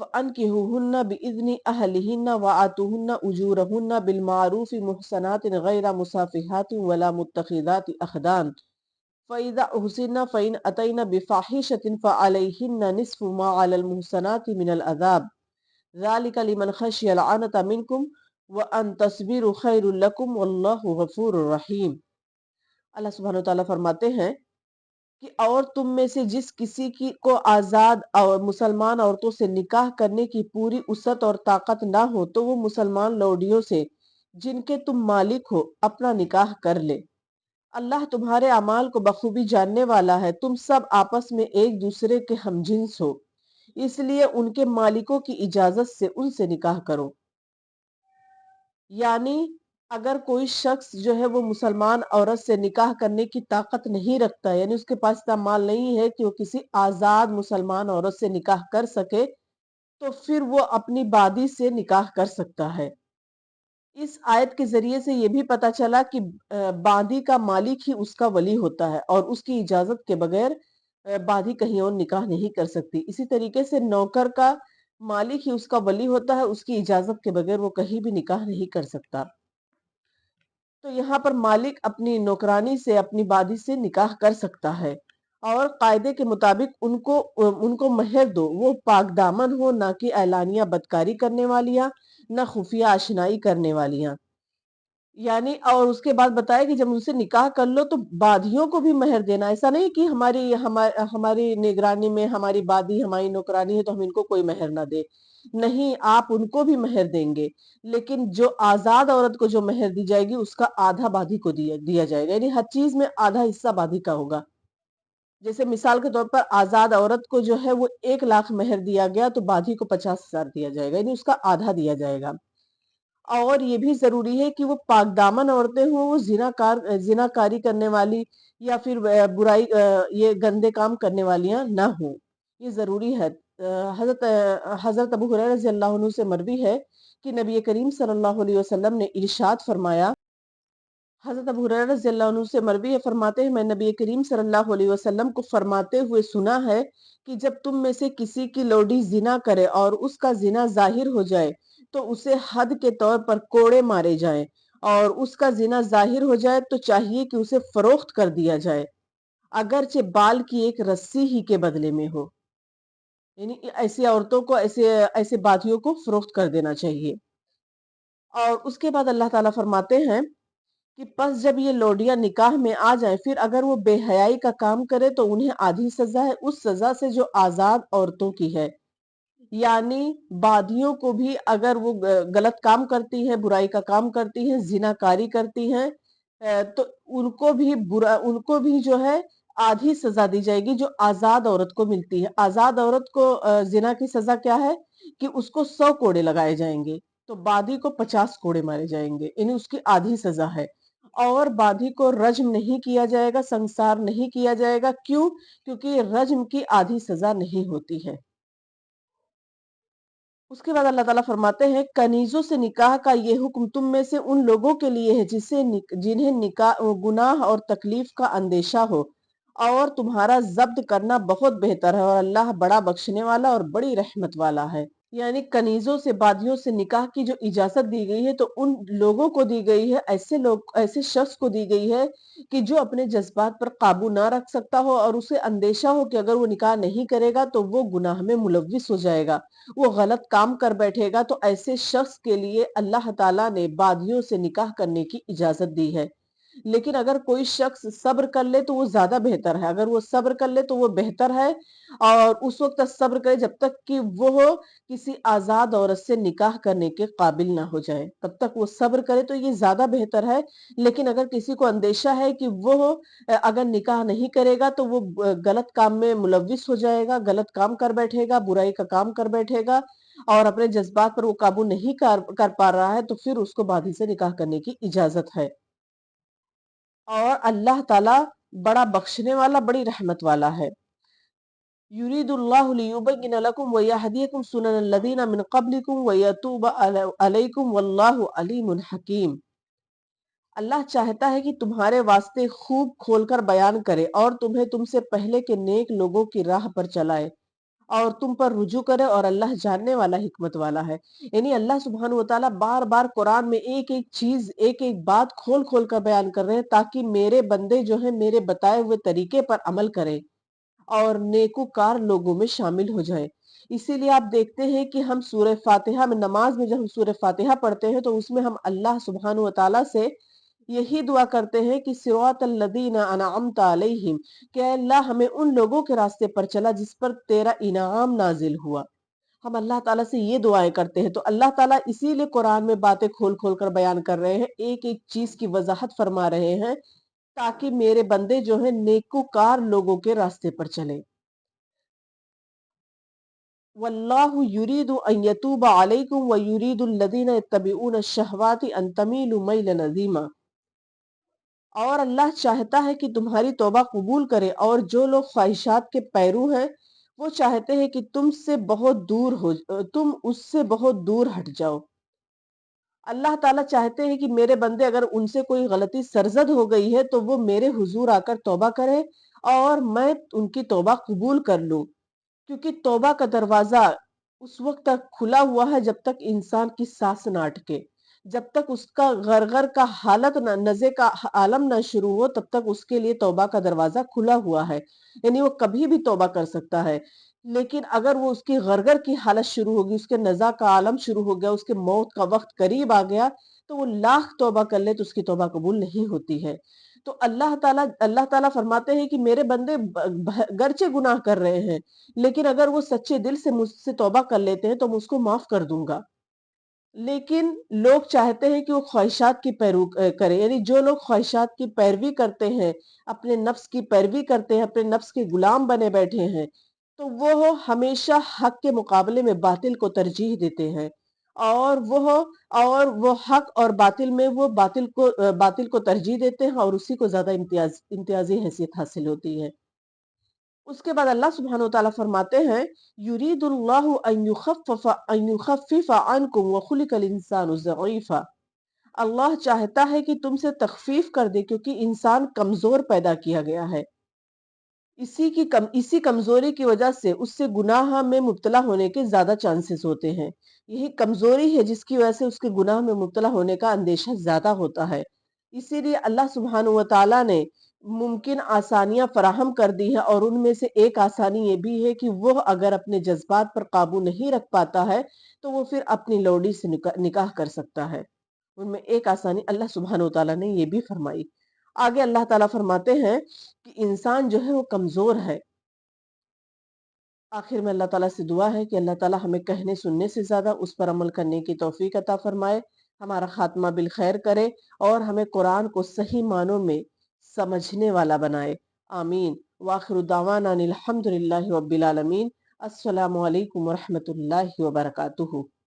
فَأَنْكِحُوهُنَّ بِإِذْنِ أَهْلِهِنَّ وَآتُوهُنَّ أُجُورَهُنَّ بِالْمَعْرُوفِ مُحْصَنَاتٍ غَيْرَ مُسَافِحَاتٍ وَلَا مُتَّخِذَاتِ أَخْدَانٍ فَإِذَا أُحْصِنَّ فَإِنْ أَتَيْنَ بِفَاحِشَةٍ فَعَلَيْهِنَّ نِصْفُ مَا عَلَى الْمُحْصَنَاتِ مِنَ الْعَذَابِ ذَلِكَ لِمَنْ خَشِيَ الْعَنَتَ مِنْكُمْ وَأَنْ تَصْبِرُوا خَيْرٌ لَكُمْ وَاللَّهُ غَفُورٌ رَحِيمٌ۔ اللہ سبحانہ وتعالیٰ فرماتے ہیں کہ اور تم میں سے جس کسی کو آزاد اور مسلمان عورتوں سے نکاح کرنے کی پوری وسعت اور طاقت نہ ہو تو وہ مسلمان لوڈیوں سے جن کے تم مالک ہو اپنا نکاح کر لے۔ اللہ تمہارے اعمال کو بخوبی جاننے والا ہے، تم سب آپس میں ایک دوسرے کے ہم جنس ہو، اس لیے ان کے مالکوں کی اجازت سے ان سے نکاح کرو۔ یعنی اگر کوئی شخص جو ہے وہ مسلمان عورت سے نکاح کرنے کی طاقت نہیں رکھتا، یعنی اس کے پاس اتنا مال نہیں ہے کہ وہ کسی آزاد مسلمان عورت سے نکاح کر سکے، تو پھر وہ اپنی بادی سے نکاح کر سکتا ہے۔ اس آیت کے ذریعے سے یہ بھی پتا چلا کہ بادی کا مالک ہی اس کا ولی ہوتا ہے اور اس کی اجازت کے بغیر بادی کہیں اور نکاح نہیں کر سکتی۔ اسی طریقے سے نوکر کا مالک ہی اس کا ولی ہوتا ہے، اس کی اجازت کے بغیر وہ کہیں بھی نکاح نہیں کر سکتا۔ تو یہاں پر مالک اپنی نوکرانی سے اپنی بادی سے نکاح کر سکتا ہے اور قاعدے کے مطابق ان کو مہر دو، وہ پاک دامن ہو، نہ کہ اعلانیہ بدکاری کرنے والیاں، نہ خفیہ آشنائی کرنے والیاں۔ یعنی اور اس کے بعد بتایا کہ جب ان سے نکاح کر لو تو بادیوں کو بھی مہر دینا، ایسا نہیں کہ ہماری نگرانی میں ہماری بادی ہماری نوکرانی ہے تو ہم ان کو کوئی مہر نہ دے، نہیں، آپ ان کو بھی مہر دیں گے، لیکن جو آزاد عورت کو جو مہر دی جائے گی اس کا آدھا بادی کو دیا جائے گا، یعنی ہر چیز میں آدھا حصہ بادی کا ہوگا۔ جیسے مثال کے طور پر آزاد عورت کو جو ہے وہ 1,00,000 مہر دیا گیا تو بادی کو 50,000 دیا جائے گا، یعنی اس کا آدھا دیا جائے گا۔ اور یہ بھی ضروری ہے کہ وہ پاک دامن عورتیں ہوں، وہ زنا کاری کرنے والی یا پھر برائی یہ گندے کام کرنے والیاں نہ ہوں، یہ ضروری ہے۔ حضرت ابو ہریرہ رضی اللہ عنہ سے مروی ہے کہ نبی کریم صلی اللہ علیہ وسلم نے ارشاد فرمایا، حضرت ابو ہریرہ رضی اللہ عنہ سے مروی ہے، فرماتے ہیں میں نبی کریم صلی اللہ علیہ وسلم کو فرماتے ہوئے سنا ہے کہ جب تم میں سے کسی کی لوڈی زنا کرے اور اس کا زنا ظاہر ہو جائے تو اسے حد کے طور پر کوڑے مارے جائیں، اور اس کا زنا ظاہر ہو جائے تو چاہیے کہ اسے فروخت کر دیا جائے، اگرچہ بال کی ایک رسی ہی کے بدلے میں ہو۔ یعنی ایسی عورتوں کو ایسے بادیوں کو فروخت کر دینا چاہیے۔ اور اس کے بعد اللہ تعالیٰ فرماتے ہیں کہ پس جب یہ لوڈیاں نکاح میں آ جائیں پھر اگر وہ بے حیائی کا کام کرے تو انہیں آدھی سزا ہے اس سزا سے جو آزاد عورتوں کی ہے۔ یعنی بادیوں کو بھی اگر وہ غلط کام کرتی ہیں، برائی کا کام کرتی ہیں، زناکاری کرتی ہیں، تو ان کو بھی جو ہے آدھی سزا دی جائے گی جو آزاد عورت کو ملتی ہے۔ آزاد عورت کو زنا کی سزا کیا ہے کہ اس کو 100 کوڑے لگائے جائیں گے، تو بادی کو 50 کوڑے مارے جائیں گے، یعنی اس کی آدھی سزا ہے۔ اور بادی کو رجم نہیں کیا جائے گا، سنسار نہیں کیا جائے گا، کیوں؟ کیونکہ رجم کی آدھی سزا نہیں ہوتی ہے۔ اس کے بعد اللہ تعالیٰ فرماتے ہیں کنیزوں سے نکاح کا یہ حکم تم میں سے ان لوگوں کے لیے ہے جنہیں گناہ اور تکلیف کا اندیشہ ہو، اور تمہارا ضبط کرنا بہت بہتر ہے، اور اللہ بڑا بخشنے والا اور بڑی رحمت والا ہے۔ یعنی کنیزوں سے بادیوں سے نکاح کی جو اجازت دی گئی ہے تو ان لوگوں کو دی گئی ہے، ایسے شخص کو دی گئی ہے کہ جو اپنے جذبات پر قابو نہ رکھ سکتا ہو اور اسے اندیشہ ہو کہ اگر وہ نکاح نہیں کرے گا تو وہ گناہ میں ملوث ہو جائے گا، وہ غلط کام کر بیٹھے گا، تو ایسے شخص کے لیے اللہ تعالیٰ نے بادیوں سے نکاح کرنے کی اجازت دی ہے۔ لیکن اگر کوئی شخص صبر کر لے تو وہ زیادہ بہتر ہے، اگر وہ صبر کر لے تو وہ بہتر ہے، اور اس وقت تک صبر کرے جب تک کہ وہ کسی آزاد عورت سے نکاح کرنے کے قابل نہ ہو جائے، تب تک وہ صبر کرے تو یہ زیادہ بہتر ہے۔ لیکن اگر کسی کو اندیشہ ہے کہ وہ اگر نکاح نہیں کرے گا تو وہ غلط کام میں ملوث ہو جائے گا، غلط کام کر بیٹھے گا، برائی کا کام کر بیٹھے گا، اور اپنے جذبات پر وہ قابو نہیں کر پا رہا ہے، تو پھر اس کو بادی سے نکاح کرنے کی اجازت ہے۔ اور اللہ تعالیٰ بڑا بخشنے والا، بڑی رحمت والا ہے۔ یرید اللہ لیبین لکم ویہدیکم سنن الذین من قبلکم ویتوب علیکم واللہ علیم حکیم۔ اللہ چاہتا ہے کہ تمہارے واسطے خوب کھول کر بیان کرے اور تمہیں تم سے پہلے کے نیک لوگوں کی راہ پر چلائے، اور تم پر رجوع کرے، اور اللہ جاننے والا حکمت والا ہے۔ یعنی اللہ سبحانہ وتعالیٰ بار بار قرآن میں ایک ایک چیز، ایک ایک بات کھول کھول کر بیان کر رہے ہیں تاکہ میرے بندے جو ہیں میرے بتائے ہوئے طریقے پر عمل کریں اور نیکوکار لوگوں میں شامل ہو جائیں۔ اسی لیے آپ دیکھتے ہیں کہ ہم سورہ فاتحہ میں، نماز میں جب ہم سورہ فاتحہ پڑھتے ہیں تو اس میں ہم اللہ سبحانہ وتعالیٰ سے یہی دعا کرتے ہیں کہ صراط الذین انعمت علیہم، کہ اے اللہ ہمیں ان لوگوں کے راستے پر چلا جس پر تیرا انعام نازل ہوا۔ ہم اللہ تعالیٰ سے یہ دعائیں کرتے ہیں، تو اللہ تعالیٰ اسی لیے قرآن میں باتیں کھول کھول کر بیان کر رہے ہیں، ایک ایک چیز کی وضاحت فرما رہے ہیں تاکہ میرے بندے جو ہیں نیکوکار لوگوں کے راستے پر چلیں۔ واللہ یرید ان یتوب علیکم ویرید الذین یتبعون الشہوات ان تمیلوا میلا عظیما، اور اللہ چاہتا ہے کہ تمہاری توبہ قبول کرے، اور جو لوگ خواہشات کے پیرو ہیں وہ چاہتے ہیں کہ تم اس سے بہت دور ہٹ جاؤ۔ اللہ تعالیٰ چاہتے ہیں کہ میرے بندے اگر ان سے کوئی غلطی سرزد ہو گئی ہے تو وہ میرے حضور آ کر توبہ کرے اور میں ان کی توبہ قبول کر لوں، کیونکہ توبہ کا دروازہ اس وقت تک کھلا ہوا ہے جب تک انسان کی سانس نہ اٹکے، جب تک اس کا غرغر کا حالت نہ، نزے کا عالم نہ شروع ہو، تب تک اس کے لیے توبہ کا دروازہ کھلا ہوا ہے، یعنی وہ کبھی بھی توبہ کر سکتا ہے۔ لیکن اگر وہ اس کی غرغر کی حالت شروع ہوگی، اس کے نزا کا عالم شروع ہو گیا، اس کے موت کا وقت قریب آ گیا، تو وہ لاکھ توبہ کر لے تو اس کی توبہ قبول نہیں ہوتی ہے۔ تو اللہ تعالیٰ فرماتے ہیں کہ میرے بندے گرچہ گناہ کر رہے ہیں لیکن اگر وہ سچے دل سے مجھ سے توبہ کر لیتے ہیں تو میں اس کو معاف کر دوں گا۔ لیکن لوگ چاہتے ہیں کہ وہ خواہشات کی پیرو کریں، یعنی جو لوگ خواہشات کی پیروی کرتے ہیں، اپنے نفس کی پیروی کرتے ہیں، اپنے نفس کے غلام بنے بیٹھے ہیں، تو وہ ہمیشہ حق کے مقابلے میں باطل کو ترجیح دیتے ہیں، اور وہ حق اور باطل میں وہ باطل کو ترجیح دیتے ہیں اور اسی کو زیادہ امتیازی حیثیت حاصل ہوتی ہے۔ اس کے بعد اللہ سبحانہ وتعالیٰ فرماتے ہیں یرید اللہ ان یخفف عنکم وخلق الانسان ضعیفا، اللہ چاہتا ہے کہ تم سے تخفیف کر دے کیونکہ انسان کمزور پیدا کیا گیا ہے، اسی کمزوری کی وجہ سے اس سے گناہ میں مبتلا ہونے کے زیادہ چانسز ہوتے ہیں۔ یہی کمزوری ہے جس کی وجہ سے اس کے گناہ میں مبتلا ہونے کا اندیشہ زیادہ ہوتا ہے۔ اسی لیے اللہ سبحانہ وتعالیٰ نے ممکن آسانیاں فراہم کر دی ہیں، اور ان میں سے ایک آسانی یہ بھی ہے کہ وہ اگر اپنے جذبات پر قابو نہیں رکھ پاتا ہے تو وہ پھر اپنی لوڈی سے نکاح کر سکتا ہے۔ ان میں ایک آسانی اللہ سبحانہ وتعالیٰ نے یہ بھی فرمائی۔ آگے اللہ تعالیٰ فرماتے ہیں کہ انسان جو ہے وہ کمزور ہے۔ آخر میں اللہ تعالیٰ سے دعا ہے کہ اللہ تعالیٰ ہمیں کہنے سننے سے زیادہ اس پر عمل کرنے کی توفیق عطا فرمائے، ہمارا خاتمہ بالخیر کرے اور ہمیں قرآن کو صحیح معنوں میں سمجھنے والا بنائے۔ آمین۔ وآخر دعوانا ان الحمد للہ رب العالمین۔ السلام علیکم ورحمۃ اللہ وبرکاتہ۔